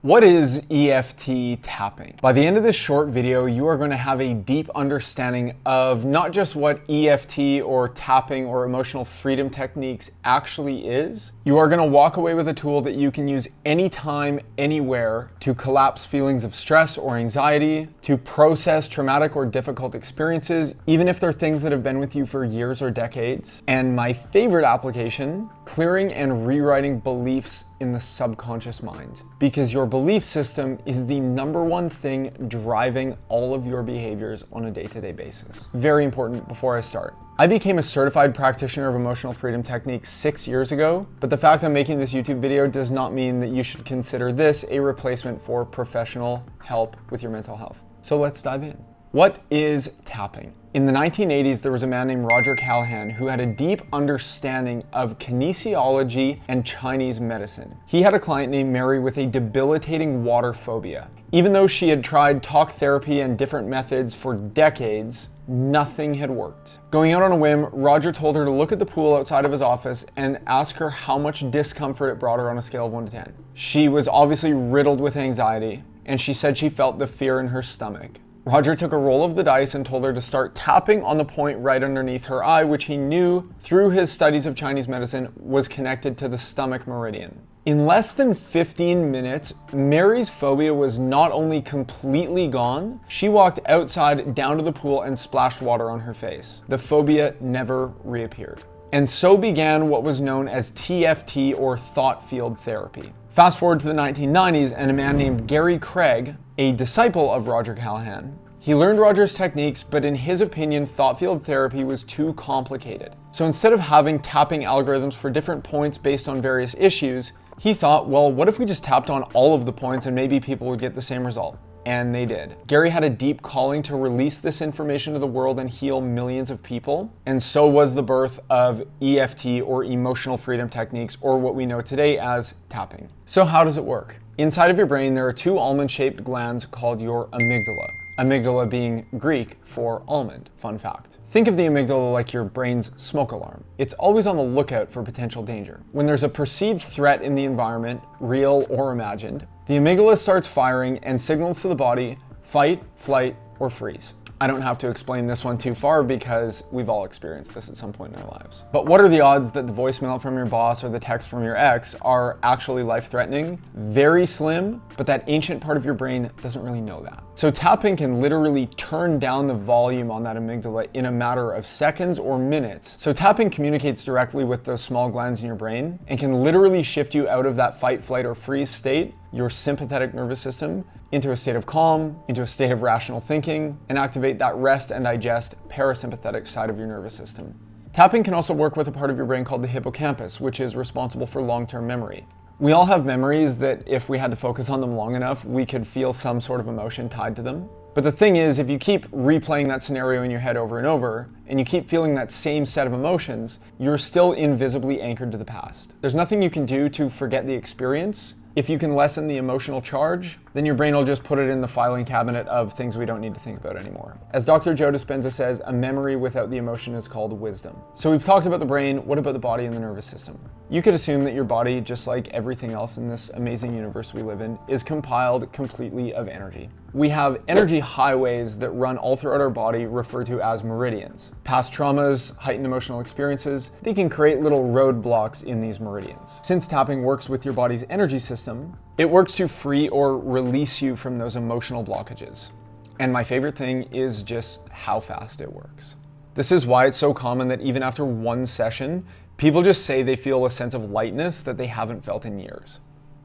What is EFT tapping? By the end of this short video, you are going to have a deep understanding of not just what EFT or tapping or emotional freedom techniques actually is. You are going to walk away with a tool that you can use anytime, anywhere to collapse feelings of stress or anxiety, to process traumatic or difficult experiences, even if they're things that have been with you for years or decades. And my favorite application, clearing and rewriting beliefs in the subconscious mind, because your belief system is the number one thing driving all of your behaviors on a day-to-day basis. Very important before I start. I became a certified practitioner of emotional freedom techniques 6 years ago, but the fact I'm making this YouTube video does not mean that you should consider this a replacement for professional help with your mental health. So let's dive in. What is tapping? In the 1980s, there was a man named Roger Callahan who had a deep understanding of kinesiology and Chinese medicine. He had a client named Mary with a debilitating water phobia. Even though she had tried talk therapy and different methods for decades, nothing had worked. Going out on a whim, Roger told her to look at the pool outside of his office and ask her how much discomfort it brought her on a scale of 1 to 10. She was obviously riddled with anxiety, and she said she felt the fear in her stomach. Roger took a roll of the dice and told her to start tapping on the point right underneath her eye, which he knew through his studies of Chinese medicine was connected to the stomach meridian. In less than 15 minutes, Mary's phobia was not only completely gone, she walked outside down to the pool and splashed water on her face. The phobia never reappeared. And so began what was known as TFT, or thought field therapy. Fast forward to the 1990s, and a man named Gary Craig, a disciple of Roger Callahan, he learned Roger's techniques, but in his opinion, thought field therapy was too complicated. So instead of having tapping algorithms for different points based on various issues, he thought, well, what if we just tapped on all of the points and maybe people would get the same result? And they did. Gary had a deep calling to release this information to the world and heal millions of people. And so was the birth of EFT, or emotional freedom techniques, or what we know today as tapping. So how does it work? Inside of your brain, there are two almond-shaped glands called your amygdala. Amygdala being Greek for almond. Fun fact. Think of the amygdala like your brain's smoke alarm. It's always on the lookout for potential danger. When there's a perceived threat in the environment, real or imagined, the amygdala starts firing and signals to the body, fight, flight, or freeze. I don't have to explain this one too far because we've all experienced this at some point in our lives. But what are the odds that the voicemail from your boss or the text from your ex are actually life-threatening? Very slim, but that ancient part of your brain doesn't really know that. So tapping can literally turn down the volume on that amygdala in a matter of seconds or minutes. So tapping communicates directly with those small glands in your brain and can literally shift you out of that fight, flight, or freeze state, your sympathetic nervous system, into a state of calm, into a state of rational thinking, and activate that rest and digest parasympathetic side of your nervous system. Tapping can also work with a part of your brain called the hippocampus, which is responsible for long-term memory. We all have memories that if we had to focus on them long enough, we could feel some sort of emotion tied to them. But the thing is, if you keep replaying that scenario in your head over and over, and you keep feeling that same set of emotions, you're still invisibly anchored to the past. There's nothing you can do to forget the experience. If you can lessen the emotional charge, then your brain will just put it in the filing cabinet of things we don't need to think about anymore. As Dr. Joe Dispenza says, a memory without the emotion is called wisdom. So we've talked about the brain. What about the body and the nervous system? You could assume that your body, just like everything else in this amazing universe we live in, is compiled completely of energy. We have energy highways that run all throughout our body, referred to as meridians. Past traumas, heightened emotional experiences, they can create little roadblocks in these meridians. Since tapping works with your body's energy system, it works to free or release you from those emotional blockages. And my favorite thing is just how fast it works. This is why it's so common that even after one session, people just say they feel a sense of lightness that they haven't felt in years.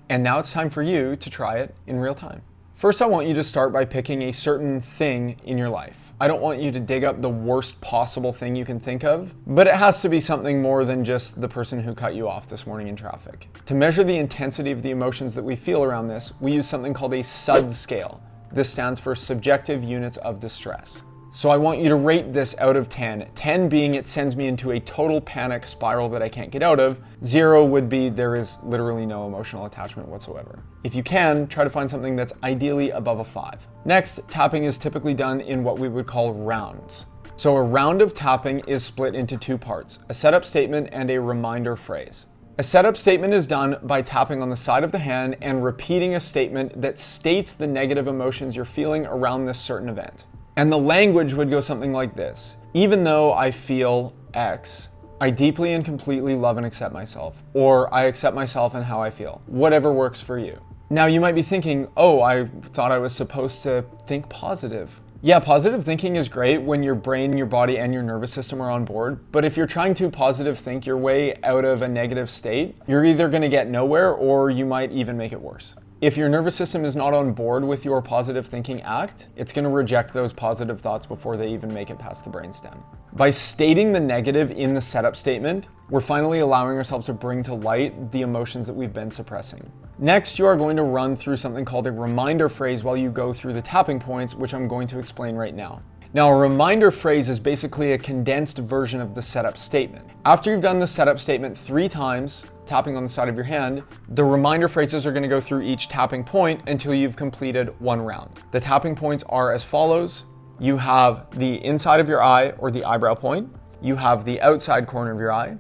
And now it's time for you to try it in real time. First, I want you to start by picking a certain thing in your life. I don't want you to dig up the worst possible thing you can think of, but it has to be something more than just the person who cut you off this morning in traffic. To measure the intensity of the emotions that we feel around this, we use something called a SUD scale. This stands for subjective units of distress. So I want you to rate this out of 10. 10 being it sends me into a total panic spiral that I can't get out of. 0 would be there is literally no emotional attachment whatsoever. If you can, try to find something that's ideally above a 5. Next, tapping is typically done in what we would call rounds. So a round of tapping is split into 2 parts, a setup statement and a reminder phrase. A setup statement is done by tapping on the side of the hand and repeating a statement that states the negative emotions you're feeling around this certain event. And the language would go something like this. Even though I feel X, I deeply and completely love and accept myself. Or I accept myself and how I feel. Whatever works for you. Now you might be thinking, oh, I thought I was supposed to think positive. Yeah, positive thinking is great when your brain, your body, and your nervous system are on board. But if you're trying to positive think your way out of a negative state, you're either going to get nowhere or you might even make it worse. If your nervous system is not on board with your positive thinking act, it's going to reject those positive thoughts before they even make it past the brainstem. By stating the negative in the setup statement, we're finally allowing ourselves to bring to light the emotions that we've been suppressing. Next, you are going to run through something called a reminder phrase while you go through the tapping points, which I'm going to explain right now. Now, a reminder phrase is basically a condensed version of the setup statement. After you've done the setup statement 3 times, tapping on the side of your hand, the reminder phrases are going to go through each tapping point until you've completed 1 round. The tapping points are as follows. You have the inside of your eye or the eyebrow point. You have the outside corner of your eye.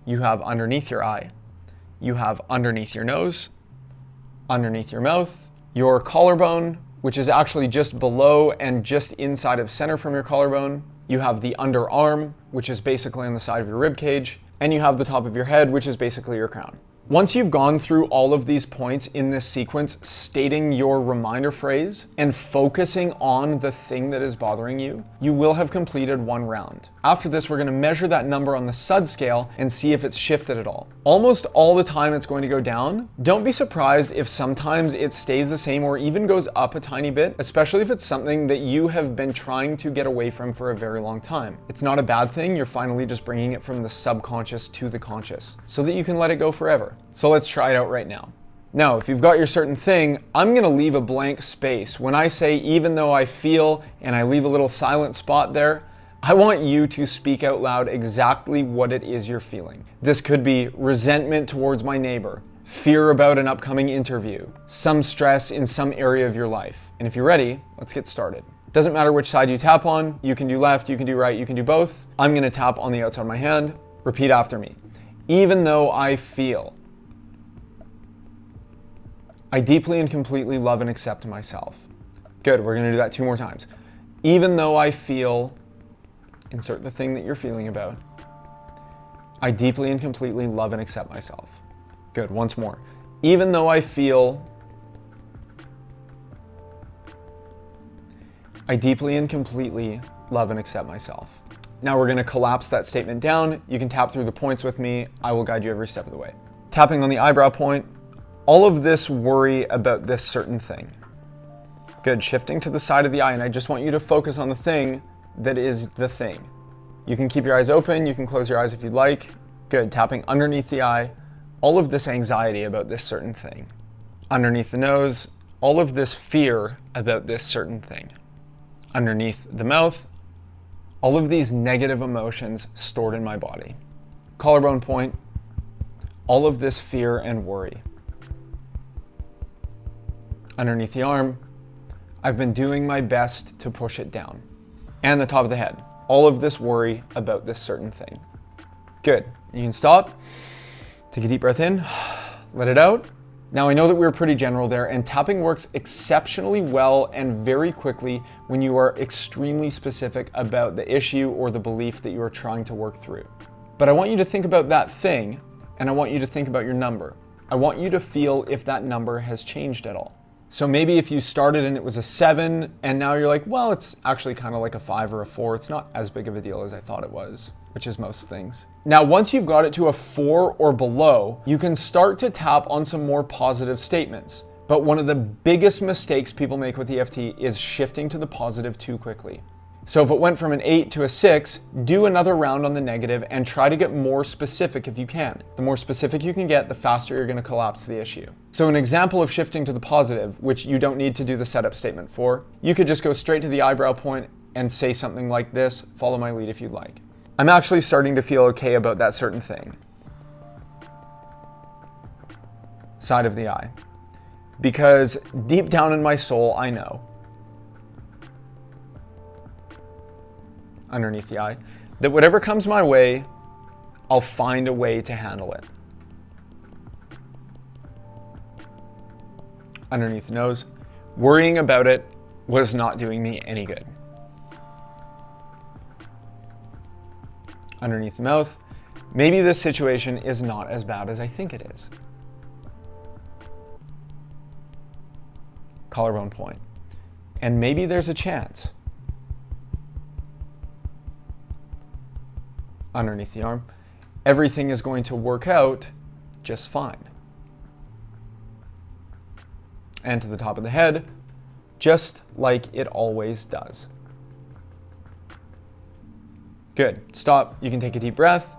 You have underneath your eye. You have underneath your nose, underneath your mouth, your collarbone, which is actually just below and just inside of center from your collarbone. You have the underarm, which is basically on the side of your rib cage, and you have the top of your head, which is basically your crown. Once you've gone through all of these points in this sequence, stating your reminder phrase and focusing on the thing that is bothering you, you will have completed 1 round. After this, we're going to measure that number on the SUD scale and see if it's shifted at all. Almost all the time it's going to go down. Don't be surprised if sometimes it stays the same or even goes up a tiny bit, especially if it's something that you have been trying to get away from for a very long time. It's not a bad thing. You're finally just bringing it from the subconscious to the conscious so that you can let it go forever. So let's try it out right now. Now, if you've got your certain thing, I'm going to leave a blank space. When I say, even though I feel, and I leave a little silent spot there, I want you to speak out loud exactly what it is you're feeling. This could be resentment towards my neighbor, fear about an upcoming interview, some stress in some area of your life. And if you're ready, let's get started. Doesn't matter which side you tap on. You can do left, you can do right, you can do both. I'm going to tap on the outside of my hand. Repeat after me. Even though I feel, I deeply and completely love and accept myself. Good, we're going to do that 2 more times. Even though I feel, insert the thing that you're feeling about. I deeply and completely love and accept myself. Good, once more. Even though I feel, I deeply and completely love and accept myself. Now we're going to collapse that statement down. You can tap through the points with me. I will guide you every step of the way. Tapping on the eyebrow point. All of this worry about this certain thing. Good, shifting to the side of the eye, and I just want you to focus on the thing that is the thing. You can keep your eyes open, you can close your eyes if you'd like. Good, tapping underneath the eye. All of this anxiety about this certain thing. Underneath the nose, all of this fear about this certain thing. Underneath the mouth, all of these negative emotions stored in my body. Collarbone point, all of this fear and worry. Underneath the arm, I've been doing my best to push it down. And the top of the head, all of this worry about this certain thing. Good, you can stop, take a deep breath in, let it out. Now I know that we were pretty general there, and tapping works exceptionally well and very quickly when you are extremely specific about the issue or the belief that you are trying to work through. But I want you to think about that thing, and I want you to think about your number. I want you to feel if that number has changed at all. So maybe if you started and it was a 7 and now you're like, well, it's actually kind of like a 5 or a 4. It's not as big of a deal as I thought it was, which is most things. Now, once you've got it to a 4 or below, you can start to tap on some more positive statements. But one of the biggest mistakes people make with EFT is shifting to the positive too quickly. So if it went from an 8 to a 6, do another round on the negative and try to get more specific if you can. The more specific you can get, the faster you're going to collapse the issue. So an example of shifting to the positive, which you don't need to do the setup statement for, you could just go straight to the eyebrow point and say something like this. Follow my lead if you'd like. I'm actually starting to feel okay about that certain thing. Side of the eye. Because deep down in my soul, I know. Underneath the eye, that whatever comes my way, I'll find a way to handle it. underneath the nose. Worrying about it was not doing me any good. Underneath the mouth. Maybe this situation is not as bad as I think it is. Collarbone point. And maybe there's a chance. Underneath the arm. Everything is going to work out just fine. And to the top of the head, just like it always does. Good. Stop. You can take a deep breath.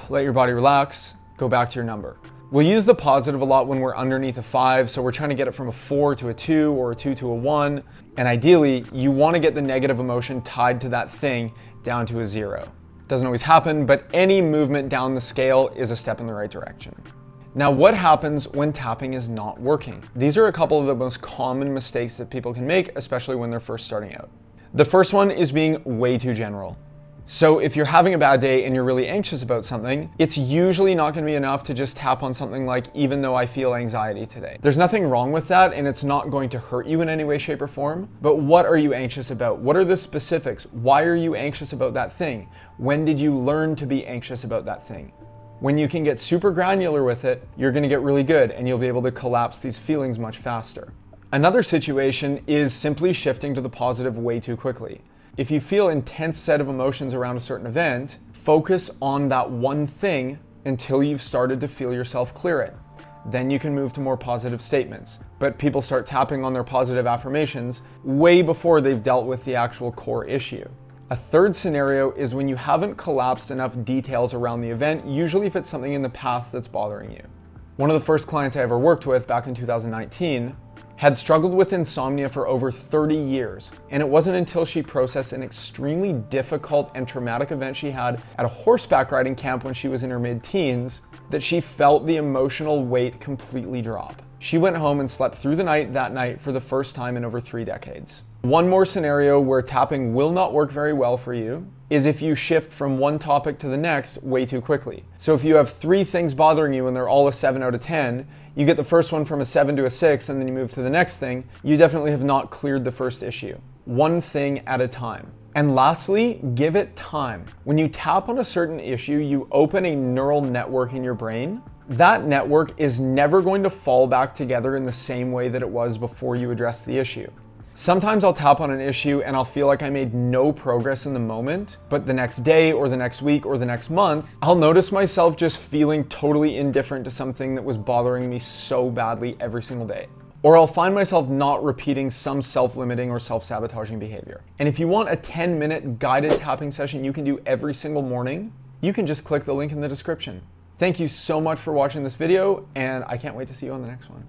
Let your body relax. Go back to your number. We'll use the positive a lot when we're underneath a 5, so we're trying to get it from a 4 to a 2 or a 2 to a 1. And ideally, you want to get the negative emotion tied to that thing down to a 0. Doesn't always happen, but any movement down the scale is a step in the right direction. Now, what happens when tapping is not working? These are a couple of the most common mistakes that people can make, especially when they're first starting out. The first one is being way too general. So if you're having a bad day and you're really anxious about something, it's usually not going to be enough to just tap on something like, even though I feel anxiety today. There's nothing wrong with that, and it's not going to hurt you in any way, shape, or form. But what are you anxious about? What are the specifics? Why are you anxious about that thing? When did you learn to be anxious about that thing? When you can get super granular with it, you're going to get really good, and you'll be able to collapse these feelings much faster. Another situation is simply shifting to the positive way too quickly. If you feel an intense set of emotions around a certain event, focus on that one thing until you've started to feel yourself clear it. Then you can move to more positive statements. But people start tapping on their positive affirmations way before they've dealt with the actual core issue. A third scenario is when you haven't collapsed enough details around the event, usually if it's something in the past that's bothering you. One of the first clients I ever worked with back in 2019 had struggled with insomnia for over 30 years, and it wasn't until she processed an extremely difficult and traumatic event she had at a horseback riding camp when she was in her mid-teens that she felt the emotional weight completely drop. She went home and slept through the night that night for the first time in over 3 decades. One more scenario where tapping will not work very well for you is if you shift from one topic to the next way too quickly. So if you have 3 things bothering you and they're all a 7 out of 10, you get the first one from a 7 to a 6 and then you move to the next thing, you definitely have not cleared the first issue. One thing at a time. And lastly, give it time. When you tap on a certain issue, you open a neural network in your brain. That network is never going to fall back together in the same way that it was before you addressed the issue. Sometimes I'll tap on an issue and I'll feel like I made no progress in the moment, but the next day or the next week or the next month, I'll notice myself just feeling totally indifferent to something that was bothering me so badly every single day. Or I'll find myself not repeating some self-limiting or self-sabotaging behavior. And if you want a 10-minute guided tapping session you can do every single morning, you can just click the link in the description. Thank you so much for watching this video, and I can't wait to see you on the next one.